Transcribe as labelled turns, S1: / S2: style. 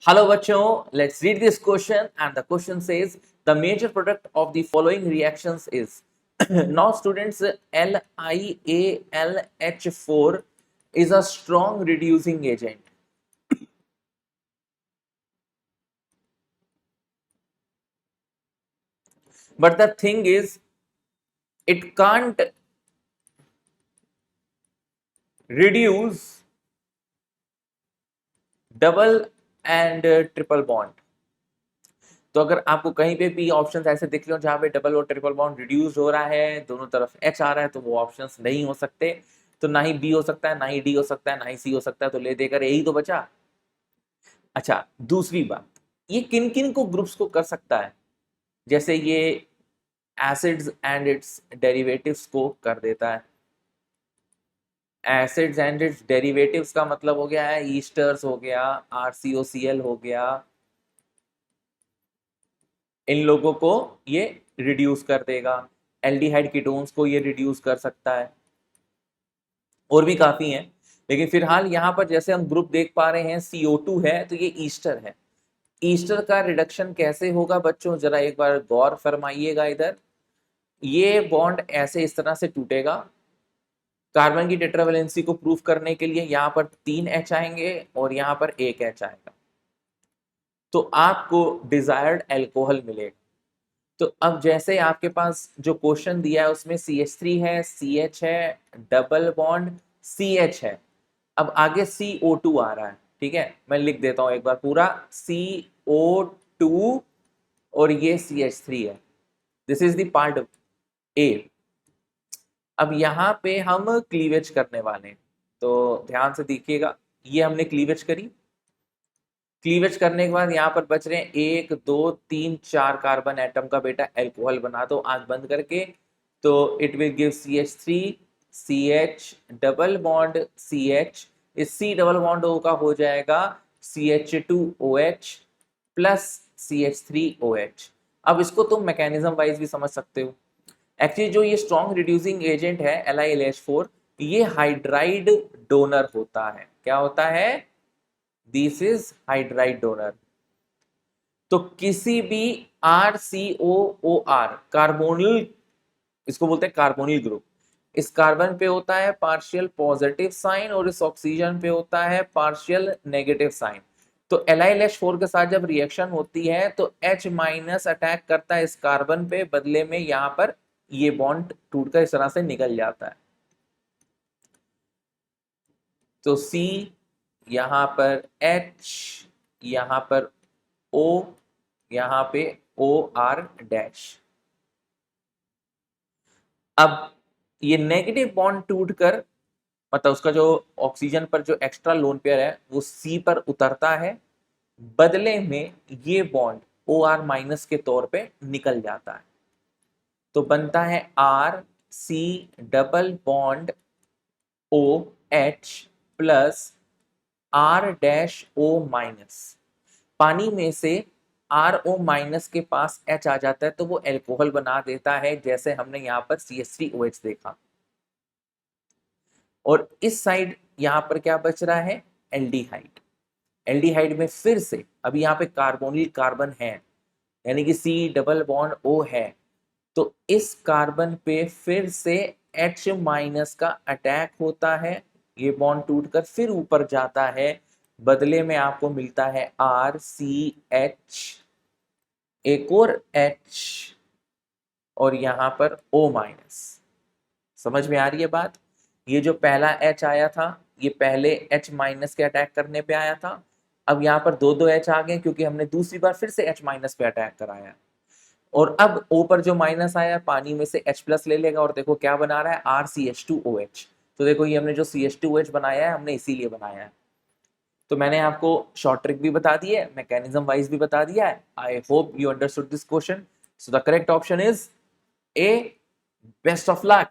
S1: Hello, bachcho. Let's read this question. And the question says the major product of the following reactions is. Now, students, LiAlH4 is a strong reducing agent. But the thing is, it can't reduce double and triple bond. तो अगर आपको कहीं पे भी options ऐसे दिख रहे हो जहां पे डबल और ट्रिपल बॉन्ड रिड्यूस हो रहा है, दोनों तरफ एच आ रहा है, तो वो ऑप्शंस नहीं हो सकते। तो ना ही बी हो सकता है, ना ही डी हो सकता है, ना ही सी हो सकता है, तो ले देकर यही तो बचा। अच्छा, दूसरी बात, ये किन किन को ग्रुप्स को कर सकता है? जैसे ये एसिड्स एंड इट्स डेरिवेटिव्स को कर देता है। एसिड्स एंड इट्स डेरिवेटिव्स का मतलब हो गया है ईस्टर्स हो गया, आरसीओसीएल हो गया, इन लोगों को ये रिड्यूस कर देगा। एल्डिहाइड कीटोन्स को ये रिड्यूस कर सकता है, और भी काफी हैं। लेकिन फिलहाल यहाँ पर जैसे हम ग्रुप देख पा रहे हैं CO2 है, तो ये ईस्टर है। ईस्टर का रिडक्शन कैसे होगा बच्चों, जरा एक बार गौर फरमाइएगा। इधर ये बॉन्ड ऐसे इस तरह से टूटेगा। कार्बन की टेट्रावेलेंसी को प्रूफ करने के लिए यहाँ पर 3 H आएंगे और यहाँ पर 1 H आएगा, तो आपको डिजायर्ड एल्कोहल मिलेगा। तो अब जैसे आपके पास जो क्वेश्चन दिया है उसमें CH3 है, CH है, डबल बॉन्ड CH है, अब आगे CO2 आ रहा है। ठीक है, मैं लिख देता हूं एक बार पूरा, CO2 और ये CH3 है। This is the part A. अब यहाँ पे हम क्लीवेज करने वाले हैं, तो ध्यान से देखिएगा। ये हमने क्लीवेज करी। क्लीवेज करने के बाद यहाँ पर बच रहे हैं 1 2 3 4 कार्बन एटम का बेटा एल्कोहल बना दो आंख बंद करके। तो it will give CH3 CH double bond CH, इस C डबल बॉन्ड O का हो जाएगा CH2OH प्लस CH3OH। अब इसको तुम मैकेनिज्म वाइज भी समझ सकते हो। एक्चुअली जो ये स्ट्रॉन्ग रिड्यूसिंग एजेंट है LiLH4, ये हाइड्राइड डोनर होता है। क्या होता है? This is hydride donor. तो किसी भी RCOOR कार्बोनिल, इसको बोलते हैं कार्बोनिल ग्रुप, इस कार्बन पे होता है पार्शियल पॉजिटिव साइन और इस ऑक्सीजन पे होता है पार्शियल नेगेटिव साइन। तो LiLH4 के साथ जब रिएक्शन होती है तो H माइनस अटैक करता है इस कार्बन पे, बदले में यहाँ पर ये बॉन्ड टूटकर इस तरह से निकल जाता है। तो C, यहाँ पर H, यहाँ पर O, यहाँ पे OR डैश। अब ये नेगेटिव बॉन्ड टूटकर, मतलब उसका जो ऑक्सीजन पर जो एक्स्ट्रा लोन पेयर है वो C पर उतरता है, बदले में ये बॉन्ड OR माइनस के तौर पे निकल जाता है। तो बनता है RC double bond OH plus R dash O minus. पानी में से RO माइनस के पास H आ जाता है तो वो एल्कोहल बना देता है, जैसे हमने यहाँ पर CH3OH देखा। और इस साइड यहाँ पर क्या बच रहा है? एल्डिहाइड। एल्डिहाइड में फिर से अभी यहाँ पे कार्बोनिल कार्बन है, यानी कि C डबल बॉन्ड O है, तो इस कार्बन पे फिर से H माइनस का अटैक होता है, ये बॉन्ड टूटकर फिर ऊपर जाता है, बदले में आपको मिलता है RCH, एक और H और यहाँ पर O माइनस। समझ में आ रही है बात? ये जो पहला H आया था ये पहले H माइनस के अटैक करने पे आया था, अब यहाँ पर दो दो H आ गए क्योंकि हमने दूसरी बार फिर से H माइनस पे अटैक कराया। और अब O पर जो माइनस आया पानी में से H प्लस ले लेगा और देखो क्या बना रहा है? RCH2OH। तो देखो ये हमने जो CH2OH बनाया है हमने इसीलिए बनाया है। तो मैंने आपको शॉर्ट ट्रिक भी बता दी है, मैकेनिज्म वाइज भी बता दिया है। I hope you understood this question. So the correct option is A। Best of luck.